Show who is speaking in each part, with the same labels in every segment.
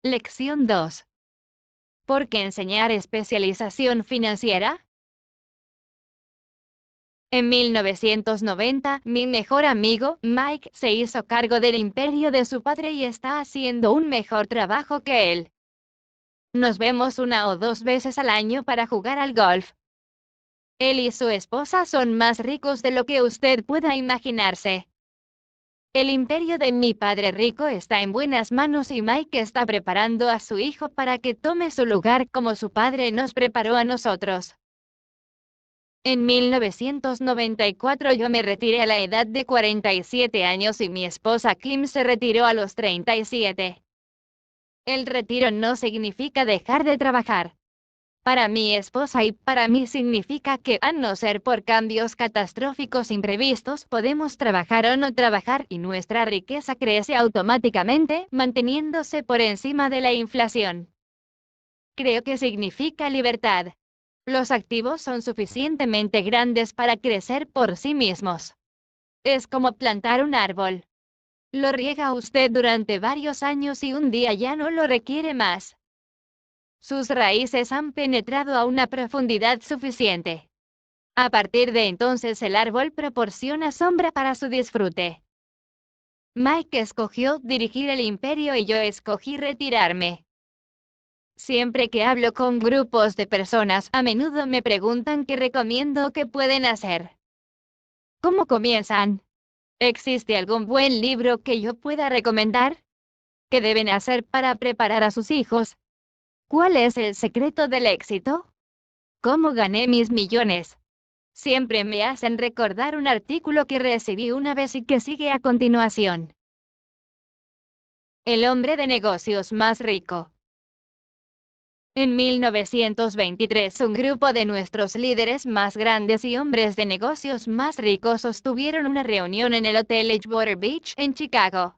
Speaker 1: Lección 2. ¿Por qué enseñar especialización financiera? En 1990, mi mejor amigo, Mike, se hizo cargo del imperio de su padre y está haciendo un mejor trabajo que él. Nos vemos 1 o 2 veces al año para jugar al golf. Él y su esposa son más ricos de lo que usted pueda imaginarse. El imperio de mi padre rico está en buenas manos y Mike está preparando a su hijo para que tome su lugar como su padre nos preparó a nosotros. En 1994 yo me retiré a la edad de 47 años y mi esposa Kim se retiró a los 37. El retiro no significa dejar de trabajar. Para mi esposa y para mí significa que, a no ser por cambios catastróficos imprevistos, podemos trabajar o no trabajar y nuestra riqueza crece automáticamente, manteniéndose por encima de la inflación. Creo que significa libertad. Los activos son suficientemente grandes para crecer por sí mismos. Es como plantar un árbol. Lo riega usted durante varios años y un día ya no lo requiere más. Sus raíces han penetrado a una profundidad suficiente. A partir de entonces el árbol proporciona sombra para su disfrute. Mike escogió dirigir el imperio y yo escogí retirarme. Siempre que hablo con grupos de personas, a menudo me preguntan qué recomiendo o qué pueden hacer. ¿Cómo comienzan? ¿Existe algún buen libro que yo pueda recomendar? ¿Qué deben hacer para preparar a sus hijos? ¿Cuál es el secreto del éxito? ¿Cómo gané mis millones? Siempre me hacen recordar un artículo que recibí una vez y que sigue a continuación. El hombre de negocios más rico. En 1923, un grupo de nuestros líderes más grandes y hombres de negocios más ricos sostuvieron una reunión en el Hotel Edgewater Beach, en Chicago.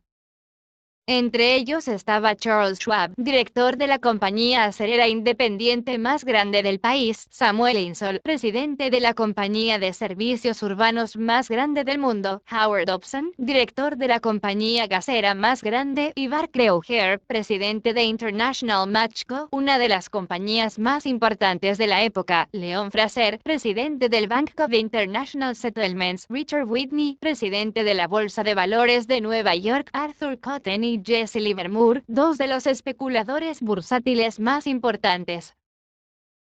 Speaker 1: Entre ellos estaba Charles Schwab, director de la compañía acerera independiente más grande del país, Samuel Insull, presidente de la compañía de servicios urbanos más grande del mundo, Howard Dobson, director de la compañía gasera más grande, y Barclay O'Hare, presidente de International Match Co., una de las compañías más importantes de la época, Leon Fraser, presidente del Bank of International Settlements, Richard Whitney, presidente de la Bolsa de Valores de Nueva York, Arthur Cotton y Jesse Livermore, dos de los especuladores bursátiles más importantes.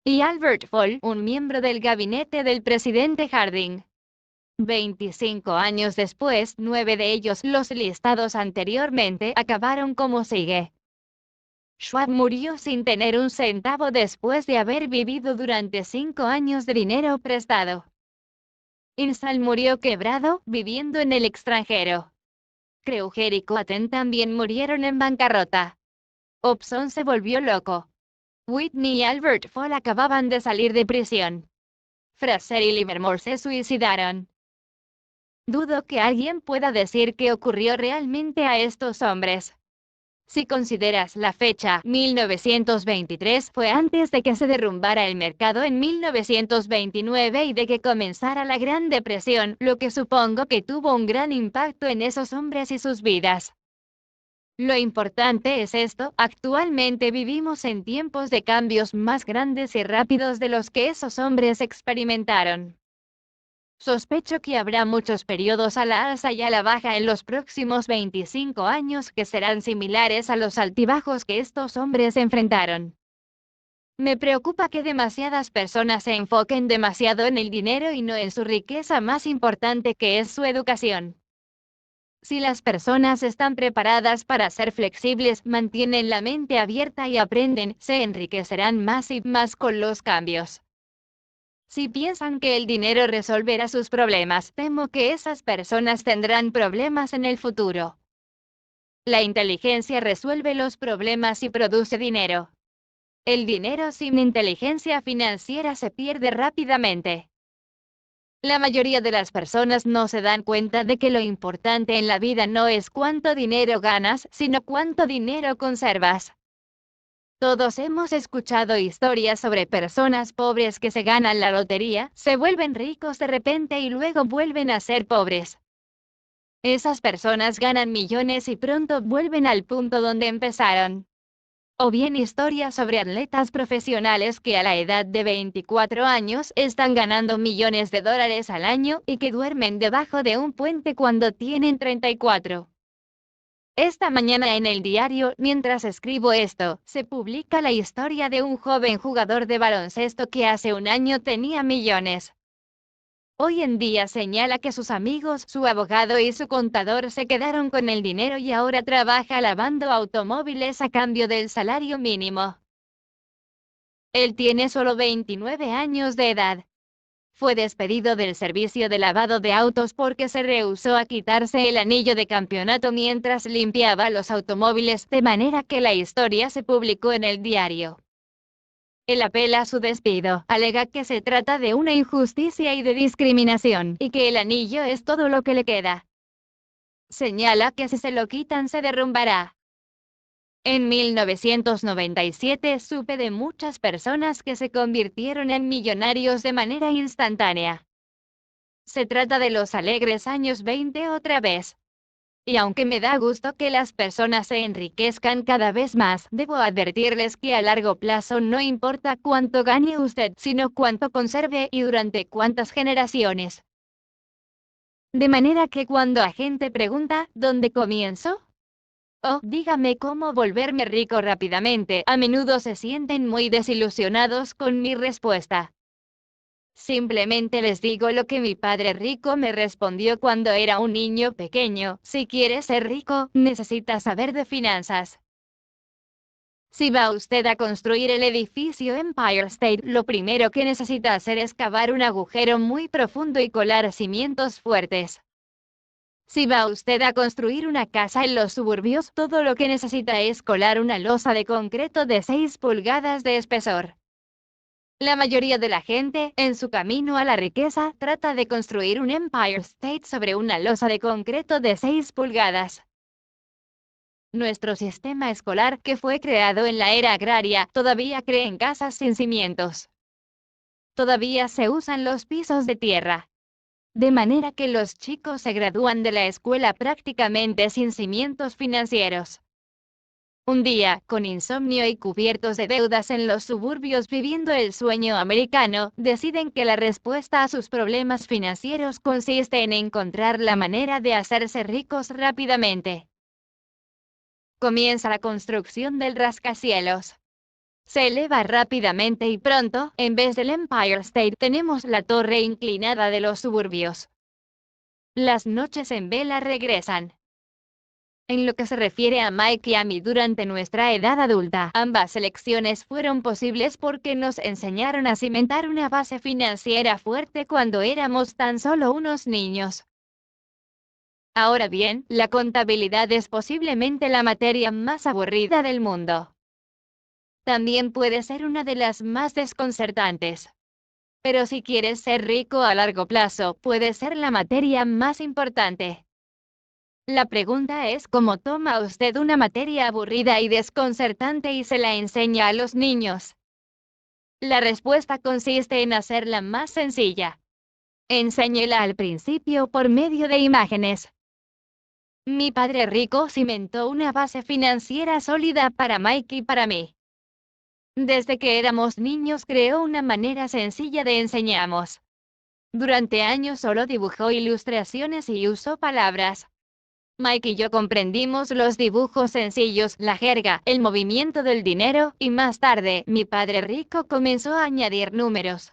Speaker 1: Y Albert Fall, un miembro del gabinete del presidente Harding. 25 años después, 9 de ellos, los listados anteriormente, acabaron como sigue. Schwab murió sin tener un centavo después de haber vivido durante 5 años de dinero prestado. Insull murió quebrado, viviendo en el extranjero. Kreuger y Cotton también murieron en bancarrota. Dobson se volvió loco. Whitney y Albert Fall acababan de salir de prisión. Fraser y Livermore se suicidaron. Dudo que alguien pueda decir qué ocurrió realmente a estos hombres. Si consideras la fecha, 1923 fue antes de que se derrumbara el mercado en 1929 y de que comenzara la Gran Depresión, lo que supongo que tuvo un gran impacto en esos hombres y sus vidas. Lo importante es esto, actualmente vivimos en tiempos de cambios más grandes y rápidos de los que esos hombres experimentaron. Sospecho que habrá muchos periodos a la alza y a la baja en los próximos 25 años que serán similares a los altibajos que estos hombres enfrentaron. Me preocupa que demasiadas personas se enfoquen demasiado en el dinero y no en su riqueza más importante, que es su educación. Si las personas están preparadas para ser flexibles, mantienen la mente abierta y aprenden, se enriquecerán más y más con los cambios. Si piensan que el dinero resolverá sus problemas, temo que esas personas tendrán problemas en el futuro. La inteligencia resuelve los problemas y produce dinero. El dinero sin inteligencia financiera se pierde rápidamente. La mayoría de las personas no se dan cuenta de que lo importante en la vida no es cuánto dinero ganas, sino cuánto dinero conservas. Todos hemos escuchado historias sobre personas pobres que se ganan la lotería, se vuelven ricos de repente y luego vuelven a ser pobres. Esas personas ganan millones y pronto vuelven al punto donde empezaron. O bien historias sobre atletas profesionales que a la edad de 24 años están ganando millones de dólares al año y que duermen debajo de un puente cuando tienen 34. Esta mañana en el diario, mientras escribo esto, se publica la historia de un joven jugador de baloncesto que hace un año tenía millones. Hoy en día señala que sus amigos, su abogado y su contador se quedaron con el dinero y ahora trabaja lavando automóviles a cambio del salario mínimo. Él tiene solo 29 años de edad. Fue despedido del servicio de lavado de autos porque se rehusó a quitarse el anillo de campeonato mientras limpiaba los automóviles, de manera que la historia se publicó en el diario. Él apela a su despido, alega que se trata de una injusticia y de discriminación, y que el anillo es todo lo que le queda. Señala que si se lo quitan se derrumbará. En 1997 supe de muchas personas que se convirtieron en millonarios de manera instantánea. Se trata de los alegres años 20 otra vez. Y aunque me da gusto que las personas se enriquezcan cada vez más, debo advertirles que a largo plazo no importa cuánto gane usted, sino cuánto conserve y durante cuántas generaciones. De manera que cuando la gente pregunta, ¿dónde comienzo? O, dígame cómo volverme rico rápidamente, a menudo se sienten muy desilusionados con mi respuesta. Simplemente les digo lo que mi padre rico me respondió cuando era un niño pequeño: si quieres ser rico, necesitas saber de finanzas. Si va usted a construir el edificio Empire State, lo primero que necesita hacer es cavar un agujero muy profundo y colar cimientos fuertes. Si va usted a construir una casa en los suburbios, todo lo que necesita es colar una losa de concreto de 6 pulgadas de espesor. La mayoría de la gente, en su camino a la riqueza, trata de construir un Empire State sobre una losa de concreto de 6 pulgadas. Nuestro sistema escolar, que fue creado en la era agraria, todavía cree en casas sin cimientos. Todavía se usan los pisos de tierra. De manera que los chicos se gradúan de la escuela prácticamente sin cimientos financieros. Un día, con insomnio y cubiertos de deudas en los suburbios viviendo el sueño americano, deciden que la respuesta a sus problemas financieros consiste en encontrar la manera de hacerse ricos rápidamente. Comienza la construcción del rascacielos. Se eleva rápidamente y pronto, en vez del Empire State, tenemos la torre inclinada de los suburbios. Las noches en vela regresan. En lo que se refiere a Mike y a mí durante nuestra edad adulta, ambas elecciones fueron posibles porque nos enseñaron a cimentar una base financiera fuerte cuando éramos tan solo unos niños. Ahora bien, la contabilidad es posiblemente la materia más aburrida del mundo. También puede ser una de las más desconcertantes. Pero si quieres ser rico a largo plazo, puede ser la materia más importante. La pregunta es cómo toma usted una materia aburrida y desconcertante y se la enseña a los niños. La respuesta consiste en hacerla más sencilla. Enséñela al principio por medio de imágenes. Mi padre rico cimentó una base financiera sólida para Mike y para mí. Desde que éramos niños creó una manera sencilla de enseñarnos. Durante años solo dibujó ilustraciones y usó palabras. Mike y yo comprendimos los dibujos sencillos, la jerga, el movimiento del dinero, y más tarde, mi padre rico comenzó a añadir números.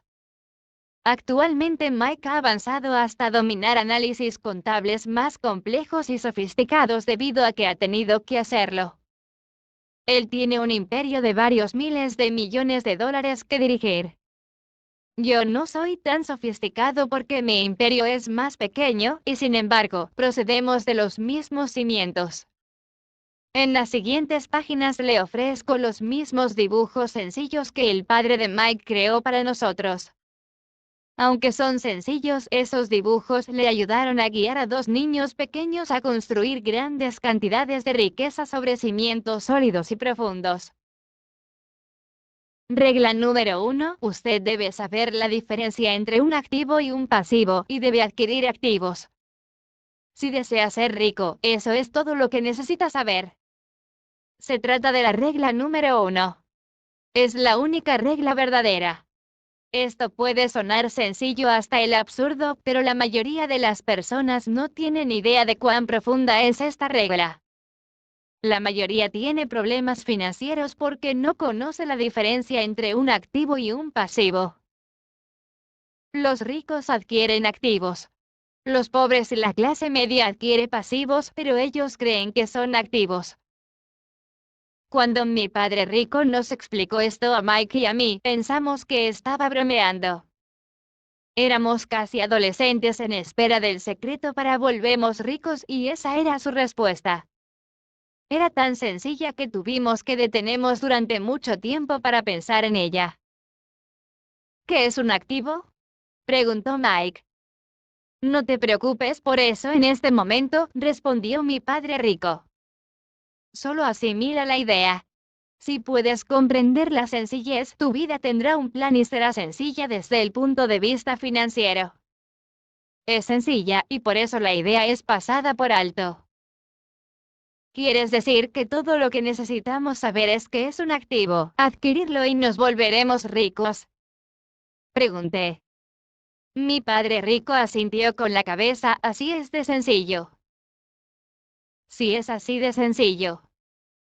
Speaker 1: Actualmente Mike ha avanzado hasta dominar análisis contables más complejos y sofisticados debido a que ha tenido que hacerlo. Él tiene un imperio de varios miles de millones de dólares que dirigir. Yo no soy tan sofisticado porque mi imperio es más pequeño, y sin embargo, procedemos de los mismos cimientos. En las siguientes páginas le ofrezco los mismos dibujos sencillos que el padre de Mike creó para nosotros. Aunque son sencillos, esos dibujos le ayudaron a guiar a 2 niños pequeños a construir grandes cantidades de riqueza sobre cimientos sólidos y profundos. Regla número 1. Usted debe saber la diferencia entre un activo y un pasivo, y debe adquirir activos. Si desea ser rico, eso es todo lo que necesita saber. Se trata de la regla número 1. Es la única regla verdadera. Esto puede sonar sencillo hasta el absurdo, pero la mayoría de las personas no tienen idea de cuán profunda es esta regla. La mayoría tiene problemas financieros porque no conoce la diferencia entre un activo y un pasivo. Los ricos adquieren activos. Los pobres y la clase media adquieren pasivos, pero ellos creen que son activos. Cuando mi padre rico nos explicó esto a Mike y a mí, pensamos que estaba bromeando. Éramos casi adolescentes en espera del secreto para volvernos ricos y esa era su respuesta. Era tan sencilla que tuvimos que detenernos durante mucho tiempo para pensar en ella. ¿Qué es un activo?, preguntó Mike. No te preocupes por eso en este momento, respondió mi padre rico. Solo asimila la idea. Si puedes comprender la sencillez, tu vida tendrá un plan y será sencilla desde el punto de vista financiero. Es sencilla, y por eso la idea es pasada por alto. ¿Quieres decir que todo lo que necesitamos saber es que es un activo, adquirirlo y nos volveremos ricos?, pregunté. Mi padre rico asintió con la cabeza. Así es de sencillo. Si es así de sencillo,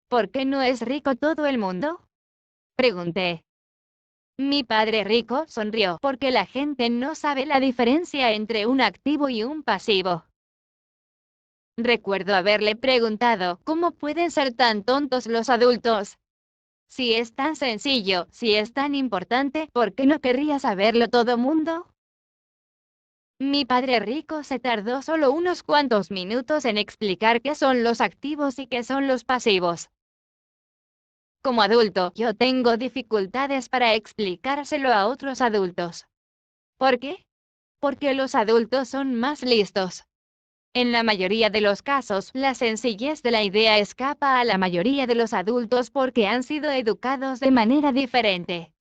Speaker 1: ¿por qué no es rico todo el mundo?, pregunté. Mi padre rico sonrió porque la gente no sabe la diferencia entre un activo y un pasivo. Recuerdo haberle preguntado, ¿cómo pueden ser tan tontos los adultos? Si es tan sencillo, si es tan importante, ¿por qué no querría saberlo todo mundo? Mi padre rico se tardó solo unos cuantos minutos en explicar qué son los activos y qué son los pasivos. Como adulto, yo tengo dificultades para explicárselo a otros adultos. ¿Por qué? Porque los adultos son más listos. En la mayoría de los casos, la sencillez de la idea escapa a la mayoría de los adultos porque han sido educados de manera diferente.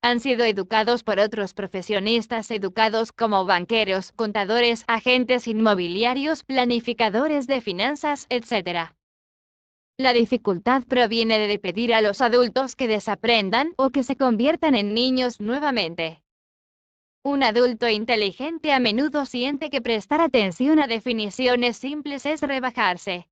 Speaker 1: Han sido educados por otros profesionistas educados como banqueros, contadores, agentes inmobiliarios, planificadores de finanzas, etc. La dificultad proviene de pedir a los adultos que desaprendan o que se conviertan en niños nuevamente. Un adulto inteligente a menudo siente que prestar atención a definiciones simples es rebajarse.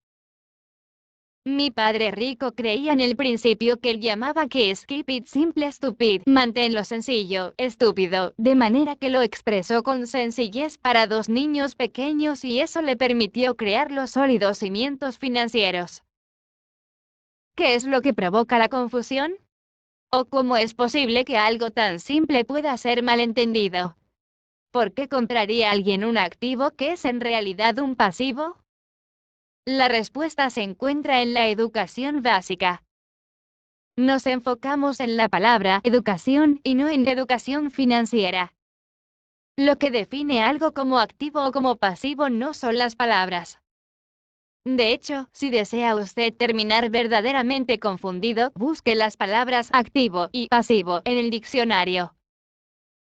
Speaker 1: Mi padre rico creía en el principio que él llamaba que es keep it simple stupid, manténlo sencillo, estúpido, de manera que lo expresó con sencillez para dos niños pequeños y eso le permitió crear los sólidos cimientos financieros. ¿Qué es lo que provoca la confusión? ¿O cómo es posible que algo tan simple pueda ser malentendido? ¿Por qué compraría alguien un activo que es en realidad un pasivo? La respuesta se encuentra en la educación básica. Nos enfocamos en la palabra educación y no en educación financiera. Lo que define algo como activo o como pasivo no son las palabras. De hecho, si desea usted terminar verdaderamente confundido, busque las palabras activo y pasivo en el diccionario.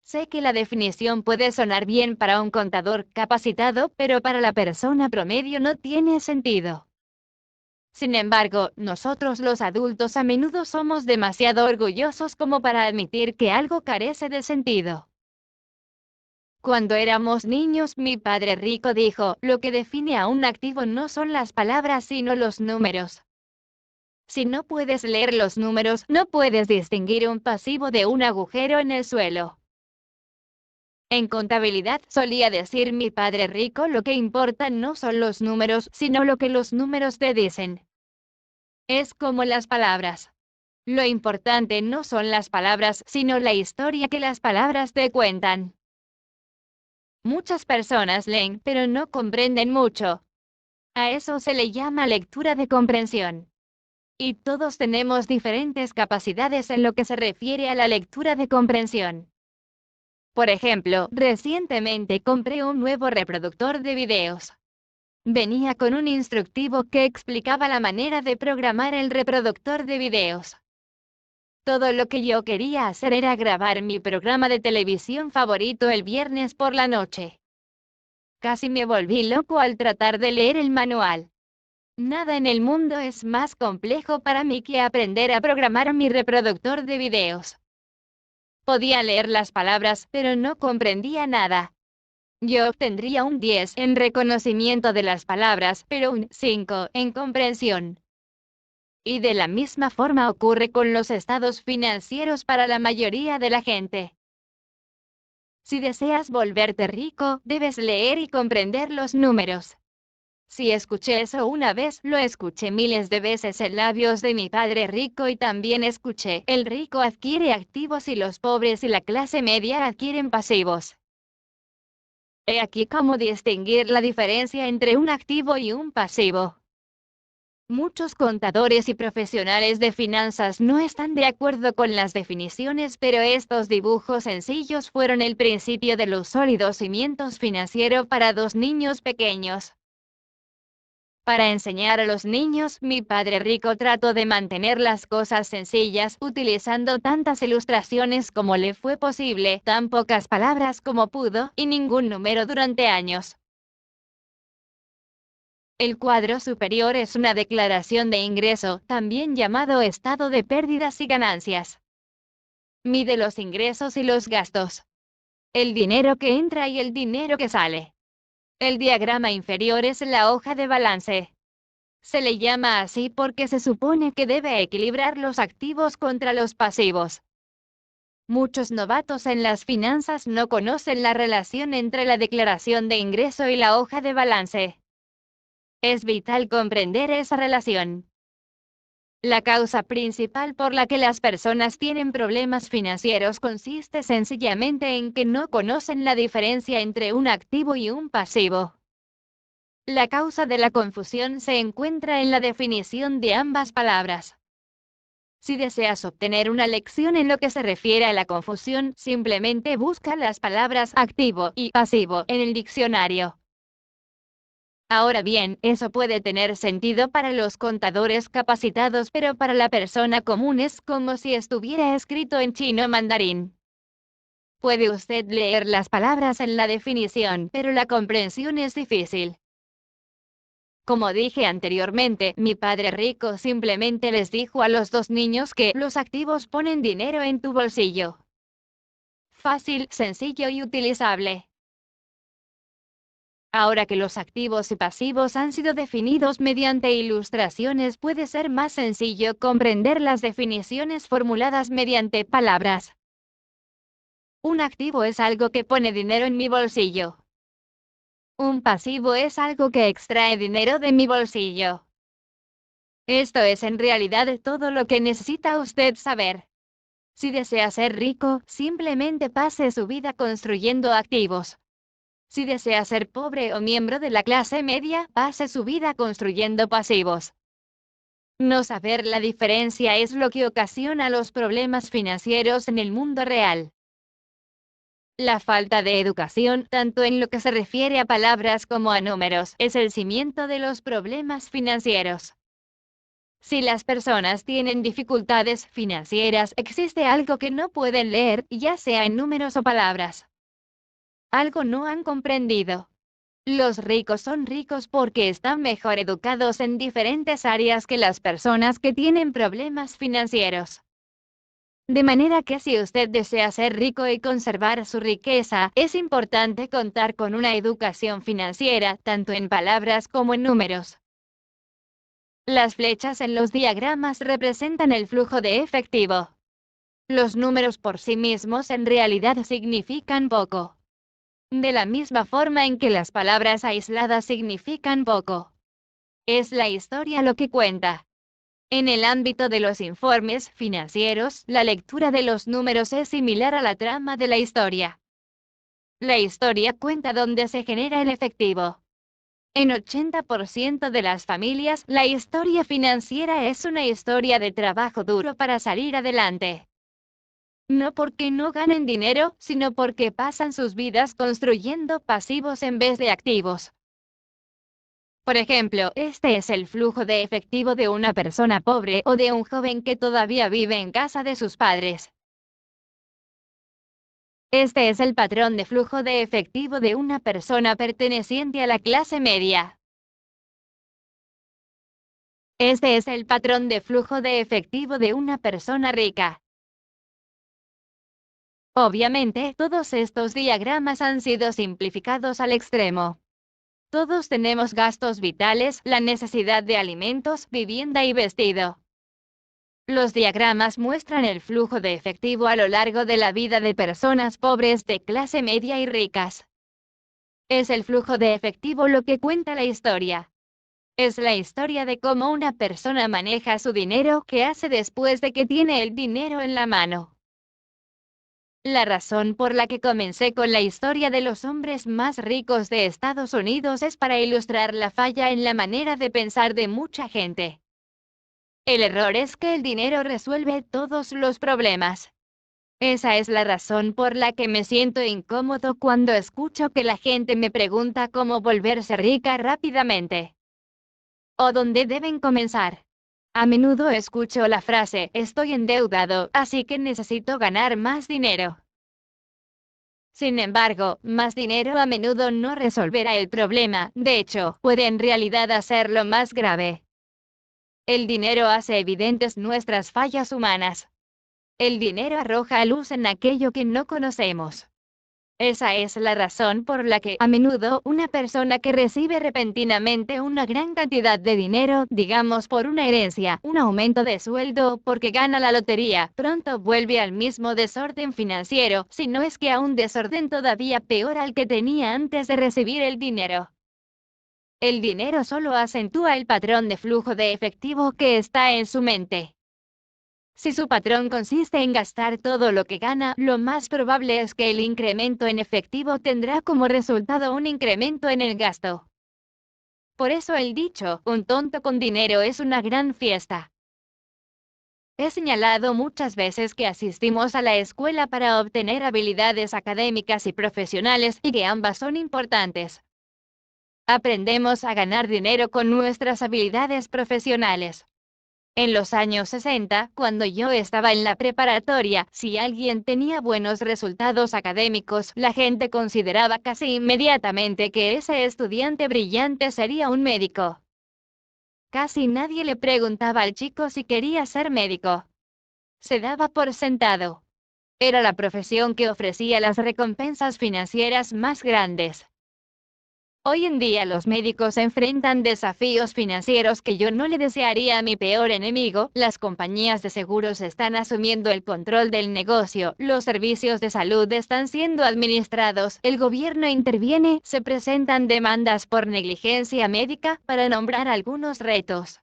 Speaker 1: Sé que la definición puede sonar bien para un contador capacitado, pero para la persona promedio no tiene sentido. Sin embargo, nosotros los adultos a menudo somos demasiado orgullosos como para admitir que algo carece de sentido. Cuando éramos niños, mi padre rico dijo, lo que define a un activo no son las palabras sino los números. Si no puedes leer los números, no puedes distinguir un pasivo de un agujero en el suelo. En contabilidad, solía decir mi padre rico, lo que importa no son los números, sino lo que los números te dicen. Es como las palabras. Lo importante no son las palabras, sino la historia que las palabras te cuentan. Muchas personas leen, pero no comprenden mucho. A eso se le llama lectura de comprensión. Y todos tenemos diferentes capacidades en lo que se refiere a la lectura de comprensión. Por ejemplo, recientemente compré un nuevo reproductor de videos. Venía con un instructivo que explicaba la manera de programar el reproductor de videos. Todo lo que yo quería hacer era grabar mi programa de televisión favorito el viernes por la noche. Casi me volví loco al tratar de leer el manual. Nada en el mundo es más complejo para mí que aprender a programar mi reproductor de videos. Podía leer las palabras, pero no comprendía nada. Yo obtendría un 10 en reconocimiento de las palabras, pero un 5 en comprensión. Y de la misma forma ocurre con los estados financieros para la mayoría de la gente. Si deseas volverte rico, debes leer y comprender los números. Si escuché eso una vez, lo escuché miles de veces en labios de mi padre rico y también escuché, el rico adquiere activos y los pobres y la clase media adquieren pasivos. He aquí cómo distinguir la diferencia entre un activo y un pasivo. Muchos contadores y profesionales de finanzas no están de acuerdo con las definiciones, pero estos dibujos sencillos fueron el principio de los sólidos cimientos financieros para dos niños pequeños. Para enseñar a los niños, mi padre rico trató de mantener las cosas sencillas, utilizando tantas ilustraciones como le fue posible, tan pocas palabras como pudo, y ningún número durante años. El cuadro superior es una declaración de ingreso, también llamado estado de pérdidas y ganancias. Mide los ingresos y los gastos, el dinero que entra y el dinero que sale. El diagrama inferior es la hoja de balance. Se le llama así porque se supone que debe equilibrar los activos contra los pasivos. Muchos novatos en las finanzas no conocen la relación entre la declaración de ingreso y la hoja de balance. Es vital comprender esa relación. La causa principal por la que las personas tienen problemas financieros consiste sencillamente en que no conocen la diferencia entre un activo y un pasivo. La causa de la confusión se encuentra en la definición de ambas palabras. Si deseas obtener una lección en lo que se refiere a la confusión, simplemente busca las palabras activo y pasivo en el diccionario. Ahora bien, eso puede tener sentido para los contadores capacitados, pero para la persona común es como si estuviera escrito en chino mandarín. Puede usted leer las palabras en la definición, pero la comprensión es difícil. Como dije anteriormente, mi padre rico simplemente les dijo a los dos niños que los activos ponen dinero en tu bolsillo. Fácil, sencillo y utilizable. Ahora que los activos y pasivos han sido definidos mediante ilustraciones, puede ser más sencillo comprender las definiciones formuladas mediante palabras. Un activo es algo que pone dinero en mi bolsillo. Un pasivo es algo que extrae dinero de mi bolsillo. Esto es en realidad todo lo que necesita usted saber. Si desea ser rico, simplemente pase su vida construyendo activos. Si desea ser pobre o miembro de la clase media, pase su vida construyendo pasivos. No saber la diferencia es lo que ocasiona los problemas financieros en el mundo real. La falta de educación, tanto en lo que se refiere a palabras como a números, es el cimiento de los problemas financieros. Si las personas tienen dificultades financieras, existe algo que no pueden leer, ya sea en números o palabras. Algo no han comprendido. Los ricos son ricos porque están mejor educados en diferentes áreas que las personas que tienen problemas financieros. De manera que si usted desea ser rico y conservar su riqueza, es importante contar con una educación financiera, tanto en palabras como en números. Las flechas en los diagramas representan el flujo de efectivo. Los números por sí mismos en realidad significan poco. De la misma forma en que las palabras aisladas significan poco. Es la historia lo que cuenta. En el ámbito de los informes financieros, la lectura de los números es similar a la trama de la historia. La historia cuenta dónde se genera el efectivo. En 80% de las familias, la historia financiera es una historia de trabajo duro para salir adelante. No porque no ganen dinero, sino porque pasan sus vidas construyendo pasivos en vez de activos. Por ejemplo, este es el flujo de efectivo de una persona pobre o de un joven que todavía vive en casa de sus padres. Este es el patrón de flujo de efectivo de una persona perteneciente a la clase media. Este es el patrón de flujo de efectivo de una persona rica. Obviamente, todos estos diagramas han sido simplificados al extremo. Todos tenemos gastos vitales, la necesidad de alimentos, vivienda y vestido. Los diagramas muestran el flujo de efectivo a lo largo de la vida de personas pobres, de clase media y ricas. Es el flujo de efectivo lo que cuenta la historia. Es la historia de cómo una persona maneja su dinero, qué hace después de que tiene el dinero en la mano. La razón por la que comencé con la historia de los hombres más ricos de Estados Unidos es para ilustrar la falla en la manera de pensar de mucha gente. El error es que el dinero resuelve todos los problemas. Esa es la razón por la que me siento incómodo cuando escucho que la gente me pregunta cómo volverse rica rápidamente. O dónde deben comenzar. A menudo escucho la frase, estoy endeudado, así que necesito ganar más dinero. Sin embargo, más dinero a menudo no resolverá el problema, de hecho, puede en realidad hacerlo más grave. El dinero hace evidentes nuestras fallas humanas. El dinero arroja luz en aquello que no conocemos. Esa es la razón por la que, a menudo, una persona que recibe repentinamente una gran cantidad de dinero, digamos por una herencia, un aumento de sueldo, porque gana la lotería, pronto vuelve al mismo desorden financiero, si no es que a un desorden todavía peor al que tenía antes de recibir el dinero. El dinero solo acentúa el patrón de flujo de efectivo que está en su mente. Si su patrón consiste en gastar todo lo que gana, lo más probable es que el incremento en efectivo tendrá como resultado un incremento en el gasto. Por eso el dicho, un tonto con dinero es una gran fiesta. He señalado muchas veces que asistimos a la escuela para obtener habilidades académicas y profesionales, y que ambas son importantes. Aprendemos a ganar dinero con nuestras habilidades profesionales. En los años 60, cuando yo estaba en la preparatoria, si alguien tenía buenos resultados académicos, la gente consideraba casi inmediatamente que ese estudiante brillante sería un médico. Casi nadie le preguntaba al chico si quería ser médico. Se daba por sentado. Era la profesión que ofrecía las recompensas financieras más grandes. Hoy en día los médicos enfrentan desafíos financieros que yo no le desearía a mi peor enemigo. Las compañías de seguros están asumiendo el control del negocio, los servicios de salud están siendo administrados, el gobierno interviene, se presentan demandas por negligencia médica, para nombrar algunos retos.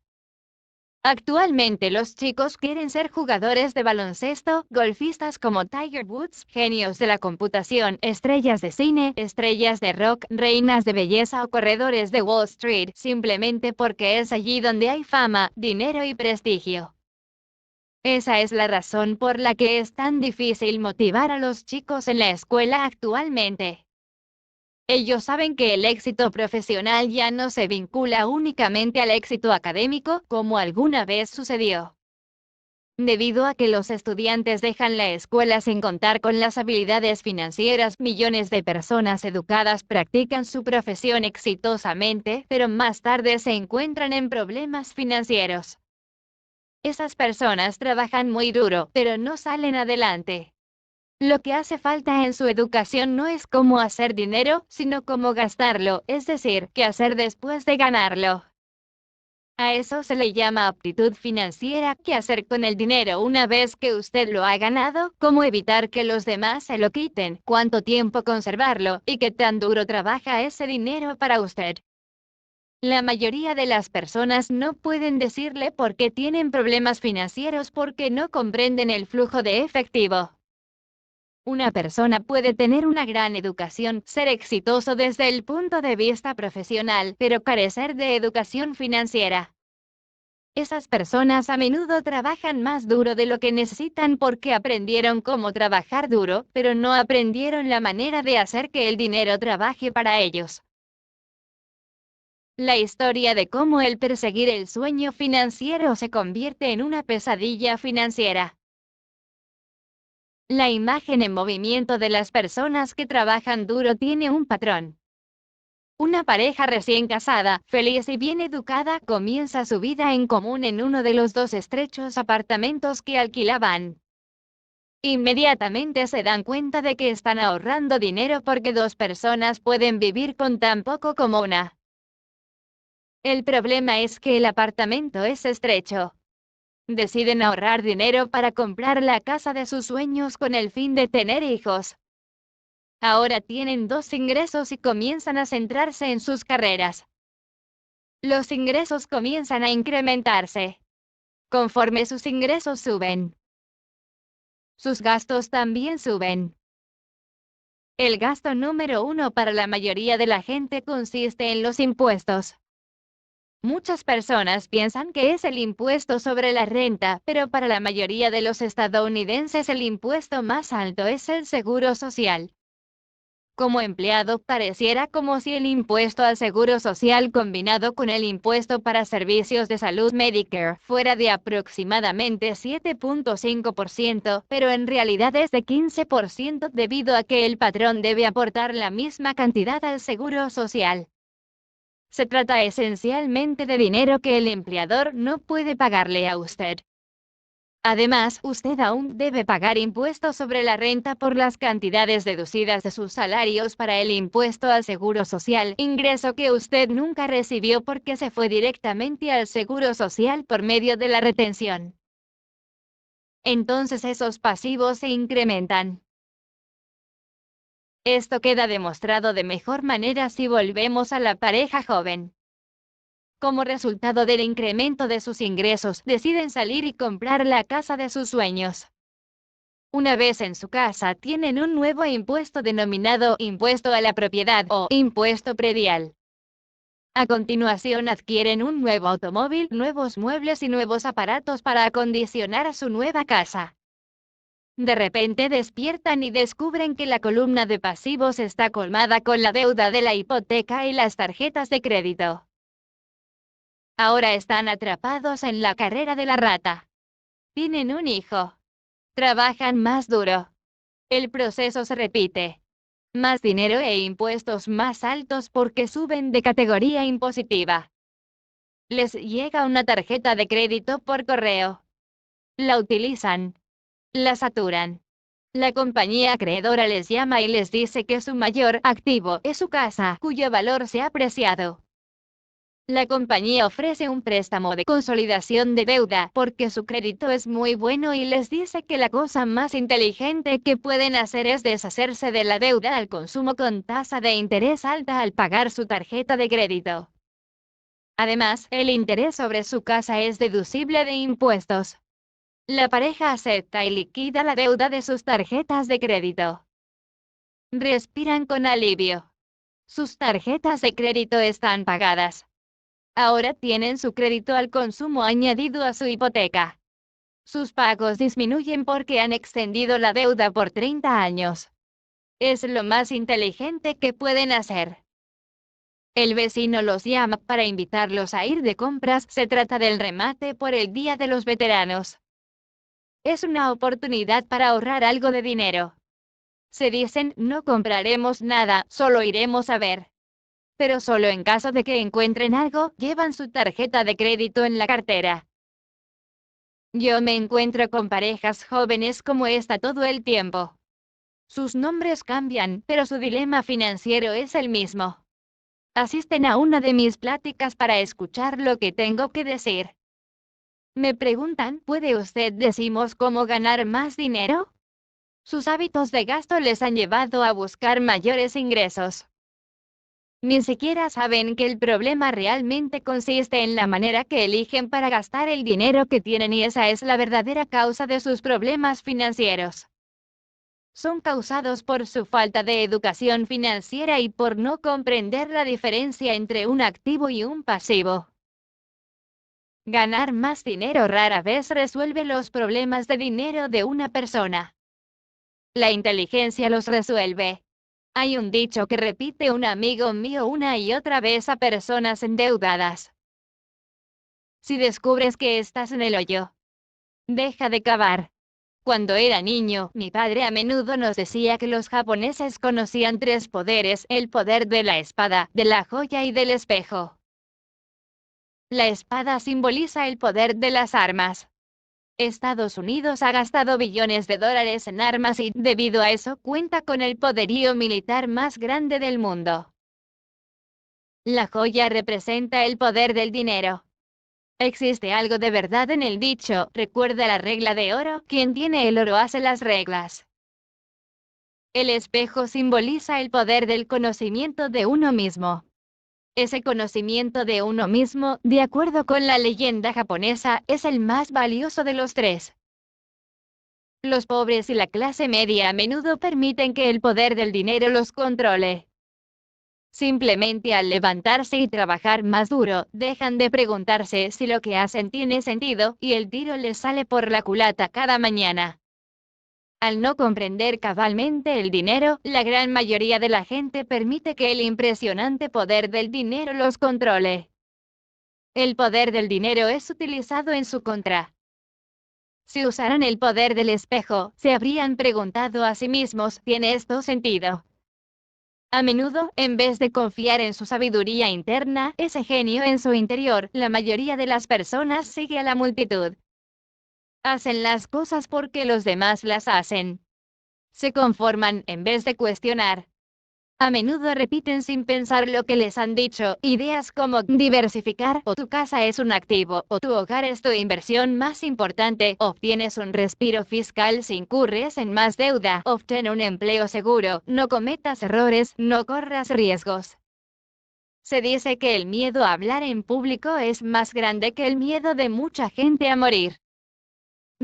Speaker 1: Actualmente los chicos quieren ser jugadores de baloncesto, golfistas como Tiger Woods, genios de la computación, estrellas de cine, estrellas de rock, reinas de belleza o corredores de Wall Street, simplemente porque es allí donde hay fama, dinero y prestigio. Esa es la razón por la que es tan difícil motivar a los chicos en la escuela actualmente. Ellos saben que el éxito profesional ya no se vincula únicamente al éxito académico, como alguna vez sucedió. Debido a que los estudiantes dejan la escuela sin contar con las habilidades financieras, millones de personas educadas practican su profesión exitosamente, pero más tarde se encuentran en problemas financieros. Esas personas trabajan muy duro, pero no salen adelante. Lo que hace falta en su educación no es cómo hacer dinero, sino cómo gastarlo, es decir, qué hacer después de ganarlo. A eso se le llama aptitud financiera, qué hacer con el dinero una vez que usted lo ha ganado, cómo evitar que los demás se lo quiten, cuánto tiempo conservarlo, y qué tan duro trabaja ese dinero para usted. La mayoría de las personas no pueden decirle por qué tienen problemas financieros porque no comprenden el flujo de efectivo. Una persona puede tener una gran educación, ser exitoso desde el punto de vista profesional, pero carecer de educación financiera. Esas personas a menudo trabajan más duro de lo que necesitan porque aprendieron cómo trabajar duro, pero no aprendieron la manera de hacer que el dinero trabaje para ellos. La historia de cómo el perseguir el sueño financiero se convierte en una pesadilla financiera. La imagen en movimiento de las personas que trabajan duro tiene un patrón. Una pareja recién casada, feliz y bien educada, comienza su vida en común en uno de los dos estrechos apartamentos que alquilaban. Inmediatamente se dan cuenta de que están ahorrando dinero porque dos personas pueden vivir con tan poco como una. El problema es que el apartamento es estrecho. Deciden ahorrar dinero para comprar la casa de sus sueños con el fin de tener hijos. Ahora tienen dos ingresos y comienzan a centrarse en sus carreras. Los ingresos comienzan a incrementarse. Conforme sus ingresos suben, sus gastos también suben. El gasto número uno para la mayoría de la gente consiste en los impuestos. Muchas personas piensan que es el impuesto sobre la renta, pero para la mayoría de los estadounidenses el impuesto más alto es el seguro social. Como empleado, pareciera como si el impuesto al seguro social combinado con el impuesto para servicios de salud Medicare fuera de aproximadamente 7.5%, pero en realidad es de 15% debido a que el patrón debe aportar la misma cantidad al seguro social. Se trata esencialmente de dinero que el empleador no puede pagarle a usted. Además, usted aún debe pagar impuestos sobre la renta por las cantidades deducidas de sus salarios para el impuesto al seguro social, ingreso que usted nunca recibió porque se fue directamente al seguro social por medio de la retención. Entonces esos pasivos se incrementan. Esto queda demostrado de mejor manera si volvemos a la pareja joven. Como resultado del incremento de sus ingresos, deciden salir y comprar la casa de sus sueños. Una vez en su casa, tienen un nuevo impuesto denominado impuesto a la propiedad o impuesto predial. A continuación adquieren un nuevo automóvil, nuevos muebles y nuevos aparatos para acondicionar a su nueva casa. De repente despiertan y descubren que la columna de pasivos está colmada con la deuda de la hipoteca y las tarjetas de crédito. Ahora están atrapados en la carrera de la rata. Tienen un hijo. Trabajan más duro. El proceso se repite. Más dinero e impuestos más altos porque suben de categoría impositiva. Les llega una tarjeta de crédito por correo. La utilizan. La saturan. La compañía acreedora les llama y les dice que su mayor activo es su casa, cuyo valor se ha apreciado. La compañía ofrece un préstamo de consolidación de deuda porque su crédito es muy bueno y les dice que la cosa más inteligente que pueden hacer es deshacerse de la deuda al consumo con tasa de interés alta al pagar su tarjeta de crédito. Además, el interés sobre su casa es deducible de impuestos. La pareja acepta y liquida la deuda de sus tarjetas de crédito. Respiran con alivio. Sus tarjetas de crédito están pagadas. Ahora tienen su crédito al consumo añadido a su hipoteca. Sus pagos disminuyen porque han extendido la deuda por 30 años. Es lo más inteligente que pueden hacer. El vecino los llama para invitarlos a ir de compras. Se trata del remate por el Día de los Veteranos. Es una oportunidad para ahorrar algo de dinero. Se dicen, no compraremos nada, solo iremos a ver. Pero solo en caso de que encuentren algo, llevan su tarjeta de crédito en la cartera. Yo me encuentro con parejas jóvenes como esta todo el tiempo. Sus nombres cambian, pero su dilema financiero es el mismo. Asisten a una de mis pláticas para escuchar lo que tengo que decir. Me preguntan, ¿puede usted decirnos cómo ganar más dinero? Sus hábitos de gasto les han llevado a buscar mayores ingresos. Ni siquiera saben que el problema realmente consiste en la manera que eligen para gastar el dinero que tienen y esa es la verdadera causa de sus problemas financieros. Son causados por su falta de educación financiera y por no comprender la diferencia entre un activo y un pasivo. Ganar más dinero rara vez resuelve los problemas de dinero de una persona. La inteligencia los resuelve. Hay un dicho que repite un amigo mío una y otra vez a personas endeudadas. Si descubres que estás en el hoyo, deja de cavar. Cuando era niño, mi padre a menudo nos decía que los japoneses conocían tres poderes: el poder de la espada, de la joya y del espejo. La espada simboliza el poder de las armas. Estados Unidos ha gastado billones de dólares en armas y, debido a eso, cuenta con el poderío militar más grande del mundo. La joya representa el poder del dinero. Existe algo de verdad en el dicho: recuerda la regla de oro, quien tiene el oro hace las reglas. El espejo simboliza el poder del conocimiento de uno mismo. Ese conocimiento de uno mismo, de acuerdo con la leyenda japonesa, es el más valioso de los tres. Los pobres y la clase media a menudo permiten que el poder del dinero los controle. Simplemente al levantarse y trabajar más duro, dejan de preguntarse si lo que hacen tiene sentido, y el tiro les sale por la culata cada mañana. Al no comprender cabalmente el dinero, la gran mayoría de la gente permite que el impresionante poder del dinero los controle. El poder del dinero es utilizado en su contra. Si usaran el poder del espejo, se habrían preguntado a sí mismos: ¿tiene esto sentido? A menudo, en vez de confiar en su sabiduría interna, ese genio en su interior, la mayoría de las personas sigue a la multitud. Hacen las cosas porque los demás las hacen. Se conforman en vez de cuestionar. A menudo repiten sin pensar lo que les han dicho: ideas como diversificar, o tu casa es un activo, o tu hogar es tu inversión más importante, obtienes un respiro fiscal si incurres en más deuda, obtén un empleo seguro, no cometas errores, no corras riesgos. Se dice que el miedo a hablar en público es más grande que el miedo de mucha gente a morir.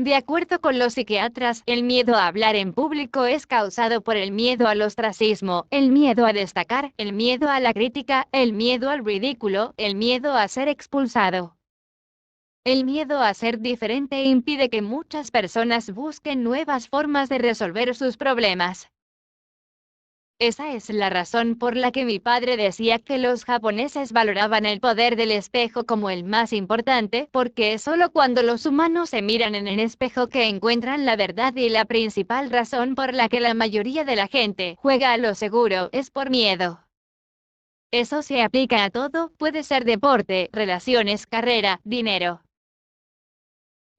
Speaker 1: De acuerdo con los psiquiatras, el miedo a hablar en público es causado por el miedo al ostracismo, el miedo a destacar, el miedo a la crítica, el miedo al ridículo, el miedo a ser expulsado. El miedo a ser diferente impide que muchas personas busquen nuevas formas de resolver sus problemas. Esa es la razón por la que mi padre decía que los japoneses valoraban el poder del espejo como el más importante, porque es solo cuando los humanos se miran en el espejo que encuentran la verdad, y la principal razón por la que la mayoría de la gente juega a lo seguro es por miedo. Eso se aplica a todo: puede ser deporte, relaciones, carrera, dinero.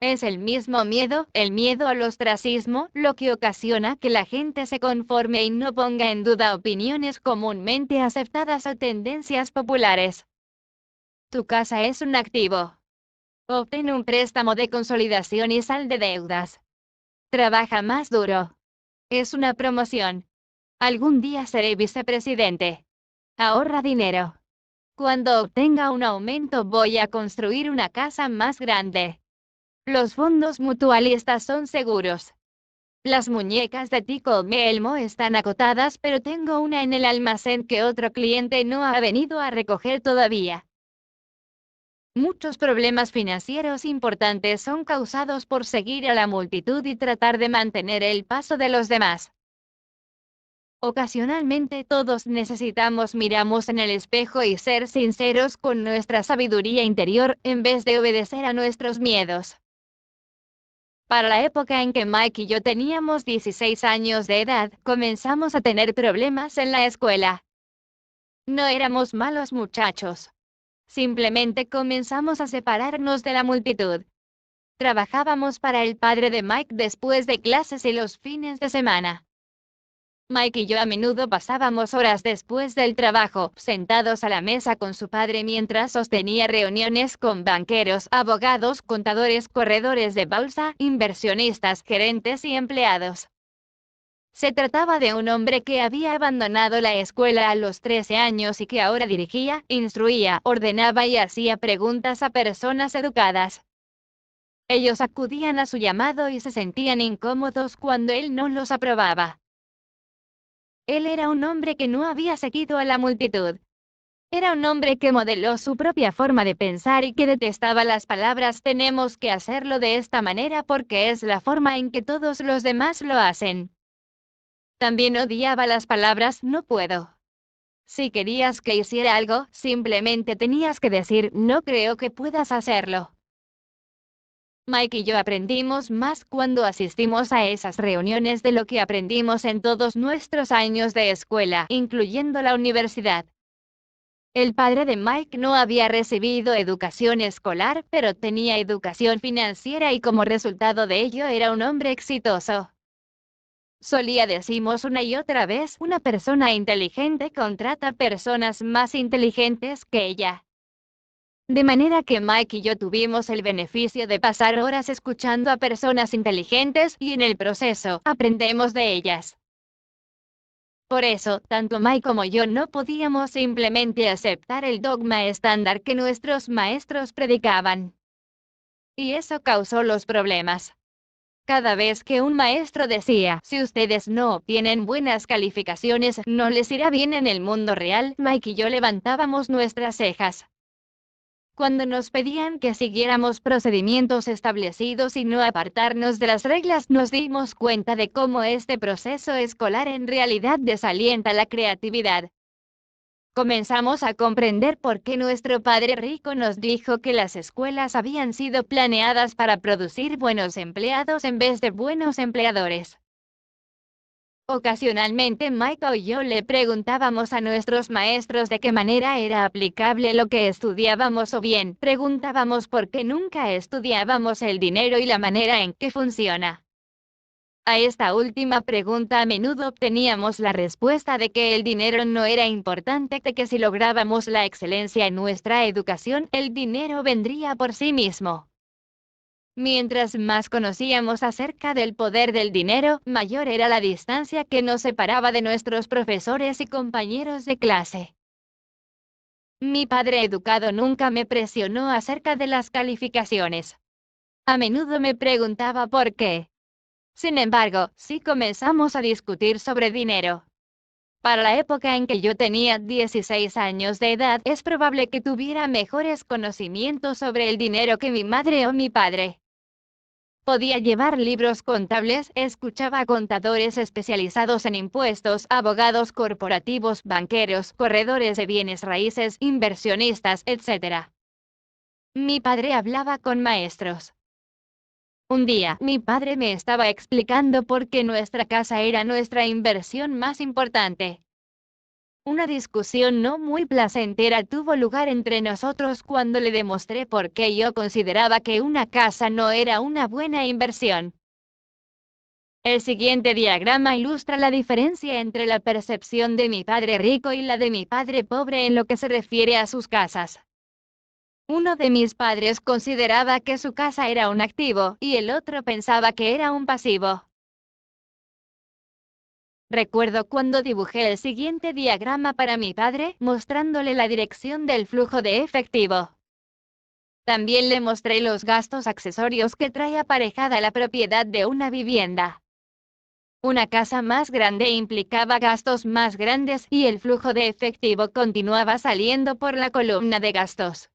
Speaker 1: Es el mismo miedo, el miedo al ostracismo, lo que ocasiona que la gente se conforme y no ponga en duda opiniones comúnmente aceptadas o tendencias populares. Tu casa es un activo. Obtén un préstamo de consolidación y sal de deudas. Trabaja más duro. Es una promoción. Algún día seré vicepresidente. Ahorra dinero. Cuando obtenga un aumento voy a construir una casa más grande. Los fondos mutualistas son seguros. Las muñecas de Tickle Me Elmo están agotadas, pero tengo una en el almacén que otro cliente no ha venido a recoger todavía. Muchos problemas financieros importantes son causados por seguir a la multitud y tratar de mantener el paso de los demás. Ocasionalmente todos necesitamos miramos en el espejo y ser sinceros con nuestra sabiduría interior, en vez de obedecer a nuestros miedos. Para la época en que Mike y yo teníamos 16 años de edad, comenzamos a tener problemas en la escuela. No éramos malos muchachos. Simplemente comenzamos a separarnos de la multitud. Trabajábamos para el padre de Mike después de clases y los fines de semana. Mike y yo a menudo pasábamos horas después del trabajo, sentados a la mesa con su padre mientras sostenía reuniones con banqueros, abogados, contadores, corredores de bolsa, inversionistas, gerentes y empleados. Se trataba de un hombre que había abandonado la escuela a los 13 años y que ahora dirigía, instruía, ordenaba y hacía preguntas a personas educadas. Ellos acudían a su llamado y se sentían incómodos cuando él no los aprobaba. Él era un hombre que no había seguido a la multitud. Era un hombre que modeló su propia forma de pensar y que detestaba las palabras "tenemos que hacerlo de esta manera porque es la forma en que todos los demás lo hacen". También odiaba las palabras "no puedo". Si querías que hiciera algo, simplemente tenías que decir "no creo que puedas hacerlo". Mike y yo aprendimos más cuando asistimos a esas reuniones de lo que aprendimos en todos nuestros años de escuela, incluyendo la universidad. El padre de Mike no había recibido educación escolar, pero tenía educación financiera y como resultado de ello era un hombre exitoso. Solía decimos una y otra vez, una persona inteligente contrata personas más inteligentes que ella. De manera que Mike y yo tuvimos el beneficio de pasar horas escuchando a personas inteligentes y en el proceso, aprendemos de ellas. Por eso, tanto Mike como yo no podíamos simplemente aceptar el dogma estándar que nuestros maestros predicaban. Y eso causó los problemas. Cada vez que un maestro decía, si ustedes no obtienen buenas calificaciones, no les irá bien en el mundo real, Mike y yo levantábamos nuestras cejas. Cuando nos pedían que siguiéramos procedimientos establecidos y no apartarnos de las reglas, nos dimos cuenta de cómo este proceso escolar en realidad desalienta la creatividad. Comenzamos a comprender por qué nuestro padre rico nos dijo que las escuelas habían sido planeadas para producir buenos empleados en vez de buenos empleadores. Ocasionalmente Mike o yo le preguntábamos a nuestros maestros de qué manera era aplicable lo que estudiábamos o bien preguntábamos por qué nunca estudiábamos el dinero y la manera en que funciona. A esta última pregunta a menudo obteníamos la respuesta de que el dinero no era importante, de que si lográbamos la excelencia en nuestra educación, el dinero vendría por sí mismo. Mientras más conocíamos acerca del poder del dinero, mayor era la distancia que nos separaba de nuestros profesores y compañeros de clase. Mi padre educado nunca me presionó acerca de las calificaciones. A menudo me preguntaba por qué. Sin embargo, sí comenzamos a discutir sobre dinero. Para la época en que yo tenía 16 años de edad, es probable que tuviera mejores conocimientos sobre el dinero que mi madre o mi padre. Podía llevar libros contables, escuchaba a contadores especializados en impuestos, abogados corporativos, banqueros, corredores de bienes raíces, inversionistas, etc. Mi padre hablaba con maestros. Un día, mi padre me estaba explicando por qué nuestra casa era nuestra inversión más importante. Una discusión no muy placentera tuvo lugar entre nosotros cuando le demostré por qué yo consideraba que una casa no era una buena inversión. El siguiente diagrama ilustra la diferencia entre la percepción de mi padre rico y la de mi padre pobre en lo que se refiere a sus casas. Uno de mis padres consideraba que su casa era un activo, y el otro pensaba que era un pasivo. Recuerdo cuando dibujé el siguiente diagrama para mi padre, mostrándole la dirección del flujo de efectivo. También le mostré los gastos accesorios que trae aparejada la propiedad de una vivienda. Una casa más grande implicaba gastos más grandes y el flujo de efectivo continuaba saliendo por la columna de gastos.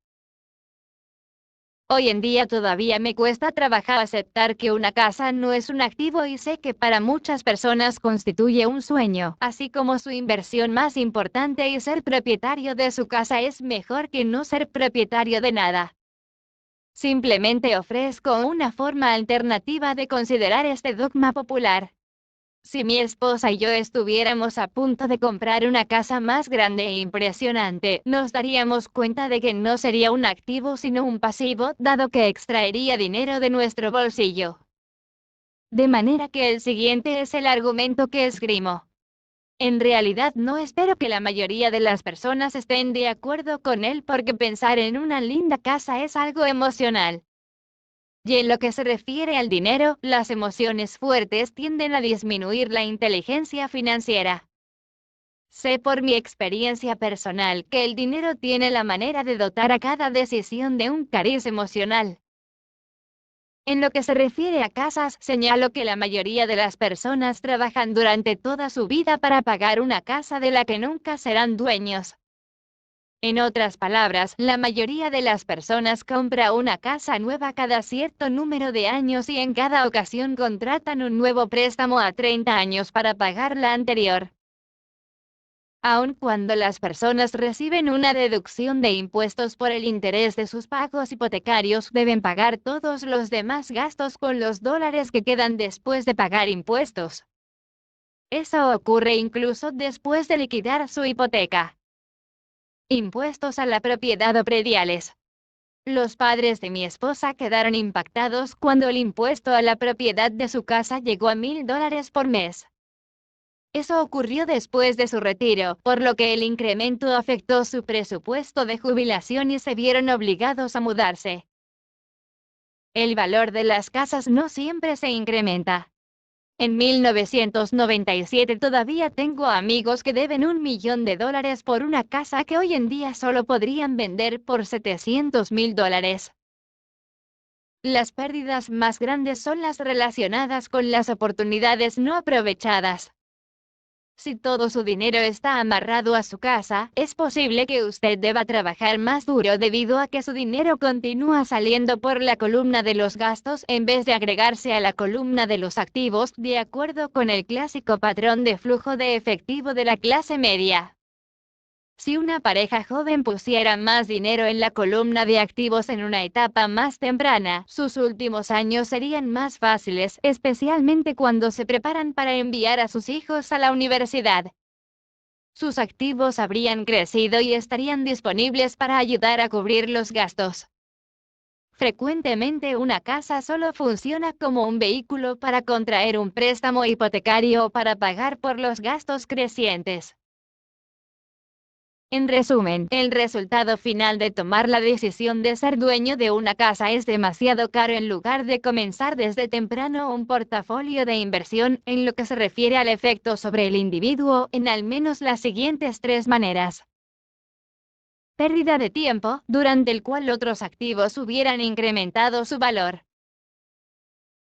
Speaker 1: Hoy en día todavía me cuesta trabajar aceptar que una casa no es un activo y sé que para muchas personas constituye un sueño, así como su inversión más importante y ser propietario de su casa es mejor que no ser propietario de nada. Simplemente ofrezco una forma alternativa de considerar este dogma popular. Si mi esposa y yo estuviéramos a punto de comprar una casa más grande e impresionante, nos daríamos cuenta de que no sería un activo sino un pasivo, dado que extraería dinero de nuestro bolsillo. De manera que el siguiente es el argumento que esgrimo. En realidad no espero que la mayoría de las personas estén de acuerdo con él porque pensar en una linda casa es algo emocional. Y en lo que se refiere al dinero, las emociones fuertes tienden a disminuir la inteligencia financiera. Sé por mi experiencia personal que el dinero tiene la manera de dotar a cada decisión de un cariz emocional. En lo que se refiere a casas, señalo que la mayoría de las personas trabajan durante toda su vida para pagar una casa de la que nunca serán dueños. En otras palabras, la mayoría de las personas compra una casa nueva cada cierto número de años y en cada ocasión contratan un nuevo préstamo a 30 años para pagar la anterior. Aun cuando las personas reciben una deducción de impuestos por el interés de sus pagos hipotecarios, deben pagar todos los demás gastos con los dólares que quedan después de pagar impuestos. Eso ocurre incluso después de liquidar su hipoteca. Impuestos a la propiedad o prediales. Los padres de mi esposa quedaron impactados cuando el impuesto a la propiedad de su casa llegó a $1,000 por mes. Eso ocurrió después de su retiro, por lo que el incremento afectó su presupuesto de jubilación y se vieron obligados a mudarse. El valor de las casas no siempre se incrementa. En 1997 todavía tengo amigos que deben $1 millón por una casa que hoy en día solo podrían vender por $700,000. Las pérdidas más grandes son las relacionadas con las oportunidades no aprovechadas. Si todo su dinero está amarrado a su casa, es posible que usted deba trabajar más duro debido a que su dinero continúa saliendo por la columna de los gastos en vez de agregarse a la columna de los activos, de acuerdo con el clásico patrón de flujo de efectivo de la clase media. Si una pareja joven pusiera más dinero en la columna de activos en una etapa más temprana, sus últimos años serían más fáciles, especialmente cuando se preparan para enviar a sus hijos a la universidad. Sus activos habrían crecido y estarían disponibles para ayudar a cubrir los gastos. Frecuentemente una casa solo funciona como un vehículo para contraer un préstamo hipotecario o para pagar por los gastos crecientes. En resumen, el resultado final de tomar la decisión de ser dueño de una casa es demasiado caro en lugar de comenzar desde temprano un portafolio de inversión, en lo que se refiere al efecto sobre el individuo, en al menos las siguientes 3 maneras. Pérdida de tiempo, durante el cual otros activos hubieran incrementado su valor.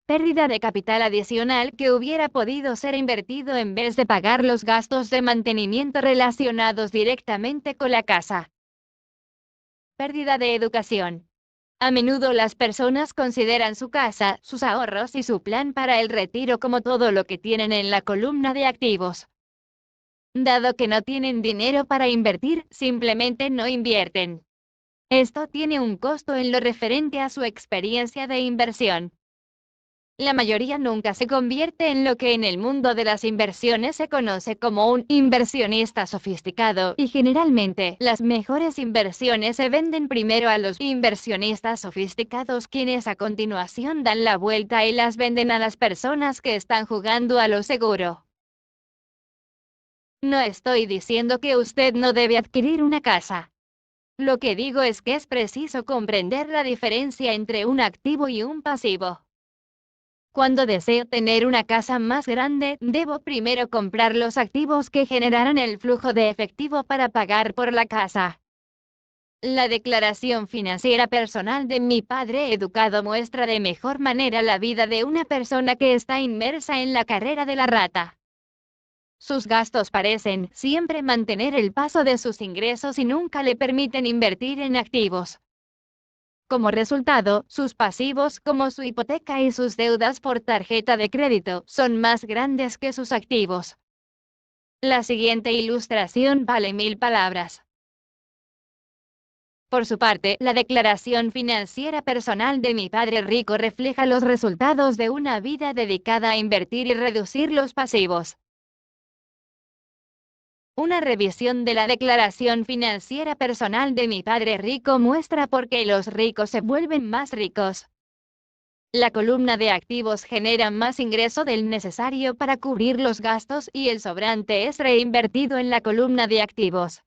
Speaker 1: Pérdida de capital adicional que hubiera podido ser invertido en vez de pagar los gastos de mantenimiento relacionados directamente con la casa. Pérdida de educación. A menudo las personas consideran su casa, sus ahorros y su plan para el retiro como todo lo que tienen en la columna de activos. Dado que no tienen dinero para invertir, simplemente no invierten. Esto tiene un costo en lo referente a su experiencia de inversión. La mayoría nunca se convierte en lo que en el mundo de las inversiones se conoce como un inversionista sofisticado, y generalmente, las mejores inversiones se venden primero a los inversionistas sofisticados, quienes a continuación dan la vuelta y las venden a las personas que están jugando a lo seguro. No estoy diciendo que usted no debe adquirir una casa. Lo que digo es que es preciso comprender la diferencia entre un activo y un pasivo. Cuando deseo tener una casa más grande, debo primero comprar los activos que generarán el flujo de efectivo para pagar por la casa. La declaración financiera personal de mi padre educado muestra de mejor manera la vida de una persona que está inmersa en la carrera de la rata. Sus gastos parecen siempre mantener el paso de sus ingresos y nunca le permiten invertir en activos. Como resultado, sus pasivos, como su hipoteca y sus deudas por tarjeta de crédito, son más grandes que sus activos. La siguiente ilustración vale 1000 palabras. Por su parte, la declaración financiera personal de mi padre rico refleja los resultados de una vida dedicada a invertir y reducir los pasivos. Una revisión de la declaración financiera personal de mi padre rico muestra por qué los ricos se vuelven más ricos. La columna de activos genera más ingreso del necesario para cubrir los gastos y el sobrante es reinvertido en la columna de activos.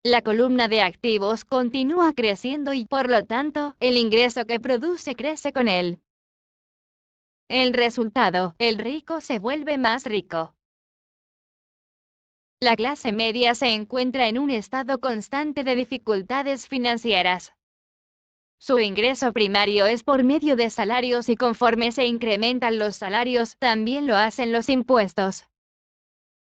Speaker 1: La columna de activos continúa creciendo y por lo tanto, el ingreso que produce crece con él. El resultado, el rico se vuelve más rico. La clase media se encuentra en un estado constante de dificultades financieras. Su ingreso primario es por medio de salarios y conforme se incrementan los salarios, también lo hacen los impuestos.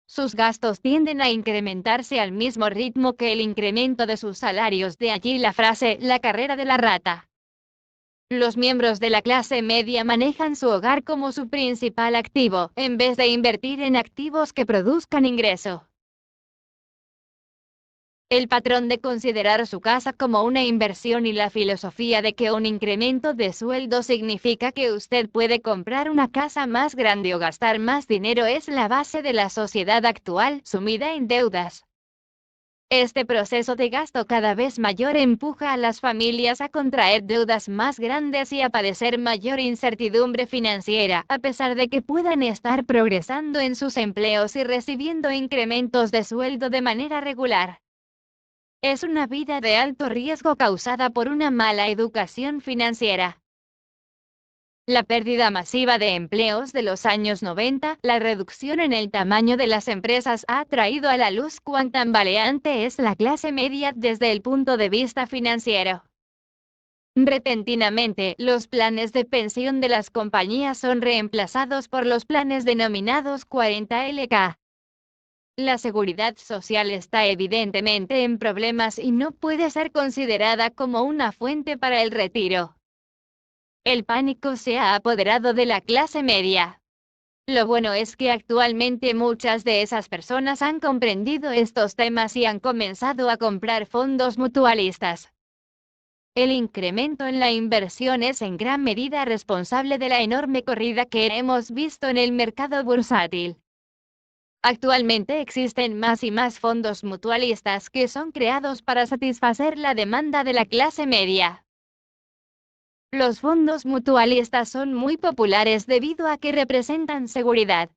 Speaker 1: Sus gastos tienden a incrementarse al mismo ritmo que el incremento de sus salarios, de allí la frase, la carrera de la rata. Los miembros de la clase media manejan su hogar como su principal activo, en vez de invertir en activos que produzcan ingreso. El patrón de considerar su casa como una inversión y la filosofía de que un incremento de sueldo significa que usted puede comprar una casa más grande o gastar más dinero es la base de la sociedad actual, sumida en deudas. Este proceso de gasto cada vez mayor empuja a las familias a contraer deudas más grandes y a padecer mayor incertidumbre financiera, a pesar de que puedan estar progresando en sus empleos y recibiendo incrementos de sueldo de manera regular. Es una vida de alto riesgo causada por una mala educación financiera. La pérdida masiva de empleos de los años 90, la reducción en el tamaño de las empresas ha traído a la luz cuán tambaleante es la clase media desde el punto de vista financiero. Repentinamente, los planes de pensión de las compañías son reemplazados por los planes denominados 40LK. La seguridad social está evidentemente en problemas y no puede ser considerada como una fuente para el retiro. El pánico se ha apoderado de la clase media. Lo bueno es que actualmente muchas de esas personas han comprendido estos temas y han comenzado a comprar fondos mutualistas. El incremento en la inversión es en gran medida responsable de la enorme corrida que hemos visto en el mercado bursátil. Actualmente existen más y más fondos mutualistas que son creados para satisfacer la demanda de la clase media. Los fondos mutualistas son muy populares debido a que representan seguridad.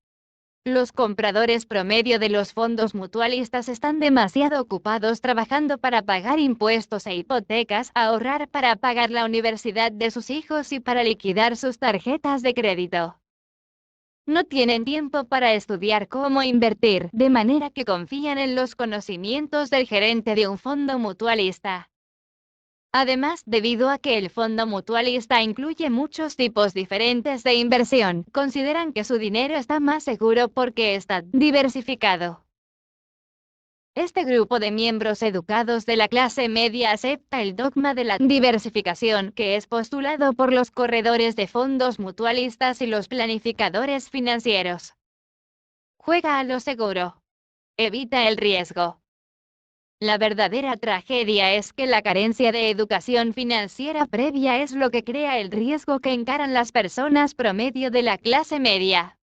Speaker 1: Los compradores promedio de los fondos mutualistas están demasiado ocupados trabajando para pagar impuestos e hipotecas, ahorrar para pagar la universidad de sus hijos y para liquidar sus tarjetas de crédito. No tienen tiempo para estudiar cómo invertir, de manera que confían en los conocimientos del gerente de un fondo mutualista. Además, debido a que el fondo mutualista incluye muchos tipos diferentes de inversión, consideran que su dinero está más seguro porque está diversificado. Este grupo de miembros educados de la clase media acepta el dogma de la diversificación que es postulado por los corredores de fondos mutualistas y los planificadores financieros. Juega a lo seguro. Evita el riesgo. La verdadera tragedia es que la carencia de educación financiera previa es lo que crea el riesgo que encaran las personas promedio de la clase media.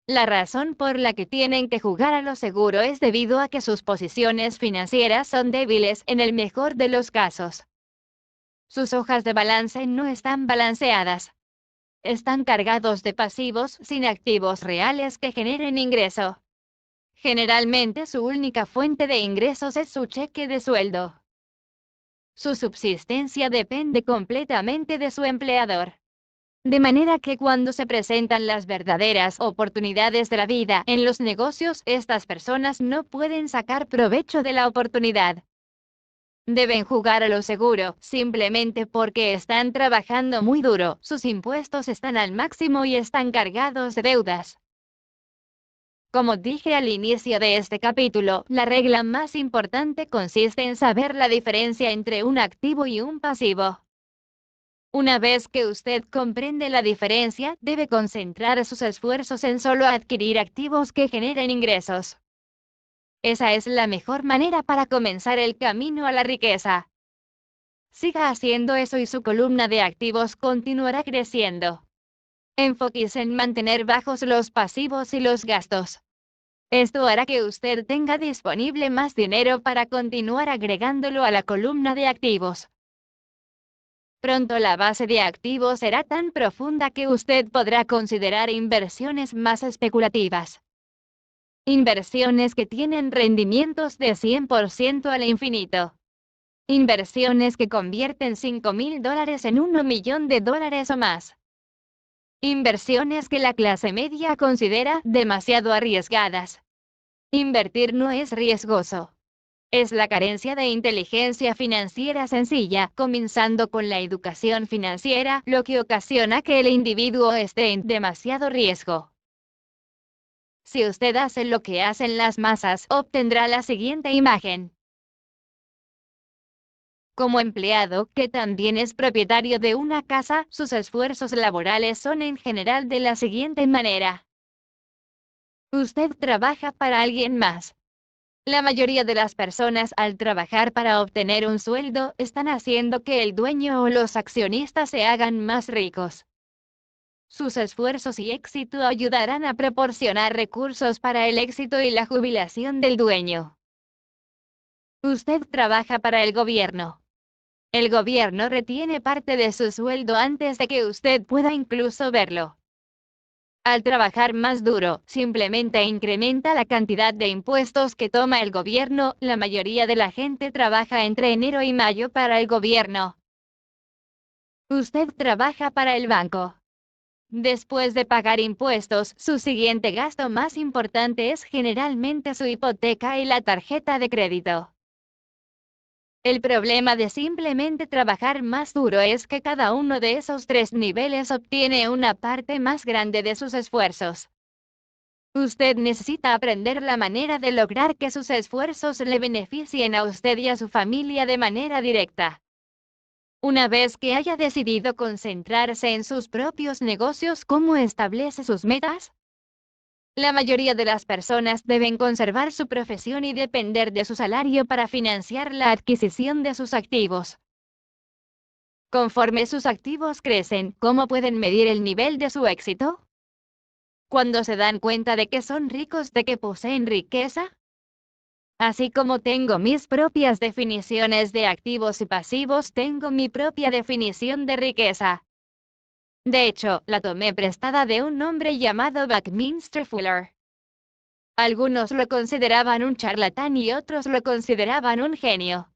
Speaker 1: La razón por la que tienen que jugar a lo seguro es debido a que sus posiciones financieras son débiles en el mejor de los casos. Sus hojas de balance no están balanceadas. Están cargados de pasivos sin activos reales que generen ingreso. Generalmente su única fuente de ingresos es su cheque de sueldo. Su subsistencia depende completamente de su empleador. De manera que cuando se presentan las verdaderas oportunidades de la vida en los negocios, estas personas no pueden sacar provecho de la oportunidad. Deben jugar a lo seguro, simplemente porque están trabajando muy duro, sus impuestos están al máximo y están cargados de deudas. Como dije al inicio de este capítulo, la regla más importante consiste en saber la diferencia entre un activo y un pasivo. Una vez que usted comprende la diferencia, debe concentrar sus esfuerzos en solo adquirir activos que generen ingresos. Esa es la mejor manera para comenzar el camino a la riqueza. Siga haciendo eso y su columna de activos continuará creciendo. Enfóquese en mantener bajos los pasivos y los gastos. Esto hará que usted tenga disponible más dinero para continuar agregándolo a la columna de activos. Pronto la base de activos será tan profunda que usted podrá considerar inversiones más especulativas. Inversiones que tienen rendimientos de 100% al infinito. Inversiones que convierten $5,000 en $1,000,000 o más. Inversiones que la clase media considera demasiado arriesgadas. Invertir no es riesgoso. Es la carencia de inteligencia financiera sencilla, comenzando con la educación financiera, lo que ocasiona que el individuo esté en demasiado riesgo. Si usted hace lo que hacen las masas, obtendrá la siguiente imagen. Como empleado, que también es propietario de una casa, sus esfuerzos laborales son en general de la siguiente manera. Usted trabaja para alguien más. La mayoría de las personas al trabajar para obtener un sueldo, están haciendo que el dueño o los accionistas se hagan más ricos. Sus esfuerzos y éxito ayudarán a proporcionar recursos para el éxito y la jubilación del dueño. Usted trabaja para el gobierno. El gobierno retiene parte de su sueldo antes de que usted pueda incluso verlo. Al trabajar más duro, simplemente incrementa la cantidad de impuestos que toma el gobierno. La mayoría de la gente trabaja entre enero y mayo para el gobierno. Usted trabaja para el banco. Después de pagar impuestos, su siguiente gasto más importante es generalmente su hipoteca y la tarjeta de crédito. El problema de simplemente trabajar más duro es que cada uno de esos tres niveles obtiene una parte más grande de sus esfuerzos. Usted necesita aprender la manera de lograr que sus esfuerzos le beneficien a usted y a su familia de manera directa. Una vez que haya decidido concentrarse en sus propios negocios, ¿cómo establece sus metas? La mayoría de las personas deben conservar su profesión y depender de su salario para financiar la adquisición de sus activos. Conforme sus activos crecen, ¿cómo pueden medir el nivel de su éxito? Cuando se dan cuenta de que son ricos, de que poseen riqueza. Así como tengo mis propias definiciones de activos y pasivos, tengo mi propia definición de riqueza. De hecho, la tomé prestada de un hombre llamado Buckminster Fuller. Algunos lo consideraban un charlatán y otros lo consideraban un genio.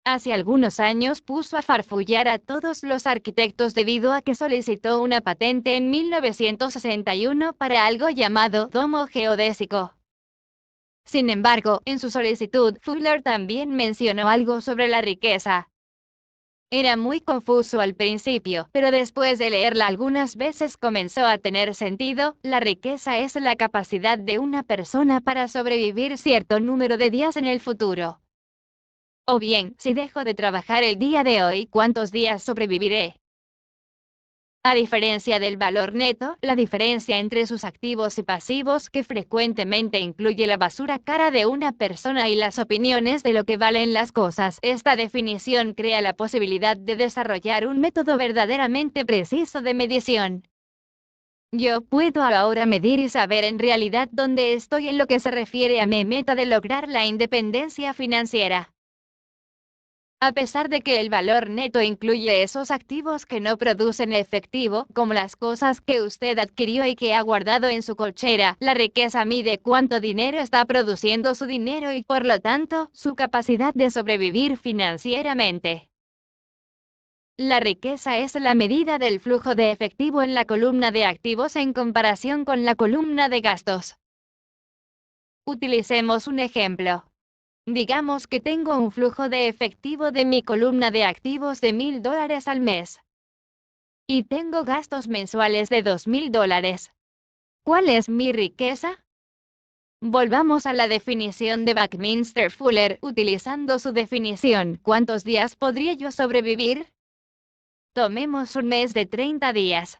Speaker 1: Hace algunos años puso a farfullar a todos los arquitectos debido a que solicitó una patente en 1961 para algo llamado domo geodésico. Sin embargo, en su solicitud, Fuller también mencionó algo sobre la riqueza. Era muy confuso al principio, pero después de leerla algunas veces comenzó a tener sentido. La riqueza es la capacidad de una persona para sobrevivir cierto número de días en el futuro. O bien, si dejo de trabajar el día de hoy, ¿cuántos días sobreviviré? A diferencia del valor neto, la diferencia entre sus activos y pasivos, que frecuentemente incluye la basura cara de una persona y las opiniones de lo que valen las cosas, esta definición crea la posibilidad de desarrollar un método verdaderamente preciso de medición. Yo puedo ahora medir y saber en realidad dónde estoy en lo que se refiere a mi meta de lograr la independencia financiera. A pesar de que el valor neto incluye esos activos que no producen efectivo, como las cosas que usted adquirió y que ha guardado en su cochera, la riqueza mide cuánto dinero está produciendo su dinero y, por lo tanto, su capacidad de sobrevivir financieramente. La riqueza es la medida del flujo de efectivo en la columna de activos en comparación con la columna de gastos. Utilicemos un ejemplo. Digamos que tengo un flujo de efectivo de mi columna de activos de $1000 al mes. Y tengo gastos mensuales de $2000. ¿Cuál es mi riqueza? Volvamos a la definición de Buckminster Fuller. Utilizando su definición, ¿cuántos días podría yo sobrevivir? Tomemos un mes de 30 días.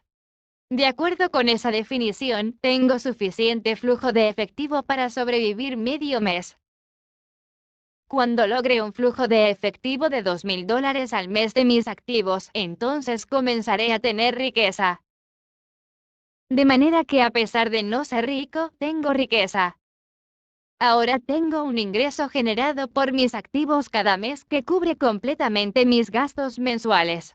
Speaker 1: De acuerdo con esa definición, tengo suficiente flujo de efectivo para sobrevivir medio mes. Cuando logre un flujo de efectivo de $2000 al mes de mis activos, entonces comenzaré a tener riqueza. De manera que a pesar de no ser rico, tengo riqueza. Ahora tengo un ingreso generado por mis activos cada mes que cubre completamente mis gastos mensuales.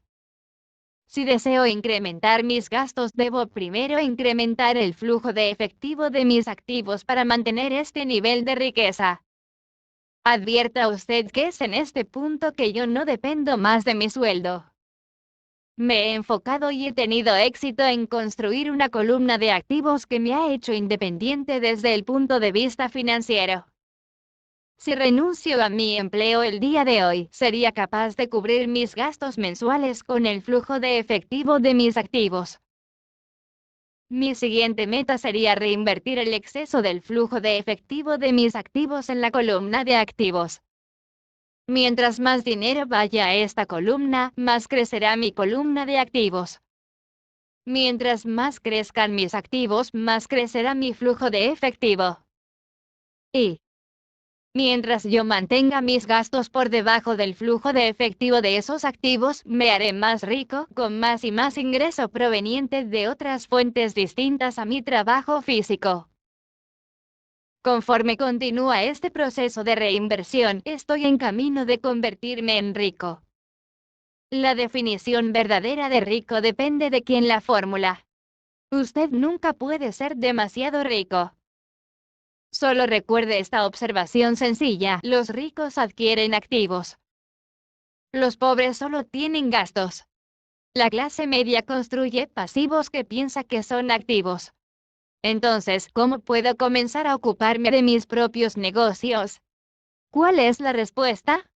Speaker 1: Si deseo incrementar mis gastos, debo primero incrementar el flujo de efectivo de mis activos para mantener este nivel de riqueza. Advierta usted que es en este punto que yo no dependo más de mi sueldo. Me he enfocado y he tenido éxito en construir una columna de activos que me ha hecho independiente desde el punto de vista financiero. Si renuncio a mi empleo el día de hoy, sería capaz de cubrir mis gastos mensuales con el flujo de efectivo de mis activos. Mi siguiente meta sería reinvertir el exceso del flujo de efectivo de mis activos en la columna de activos. Mientras más dinero vaya a esta columna, más crecerá mi columna de activos. Mientras más crezcan mis activos, más crecerá mi flujo de efectivo. Y Mientras yo mantenga mis gastos por debajo del flujo de efectivo de esos activos, me haré más rico, con más y más ingreso proveniente de otras fuentes distintas a mi trabajo físico. Conforme continúa este proceso de reinversión, estoy en camino de convertirme en rico. La definición verdadera de rico depende de quién la formula. Usted nunca puede ser demasiado rico. Solo recuerde esta observación sencilla: los ricos adquieren activos. Los pobres solo tienen gastos. La clase media construye pasivos que piensa que son activos. Entonces, ¿cómo puedo comenzar a ocuparme de mis propios negocios? ¿Cuál es la respuesta?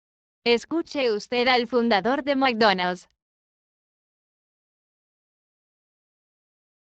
Speaker 1: Escuche usted al fundador de McDonald's.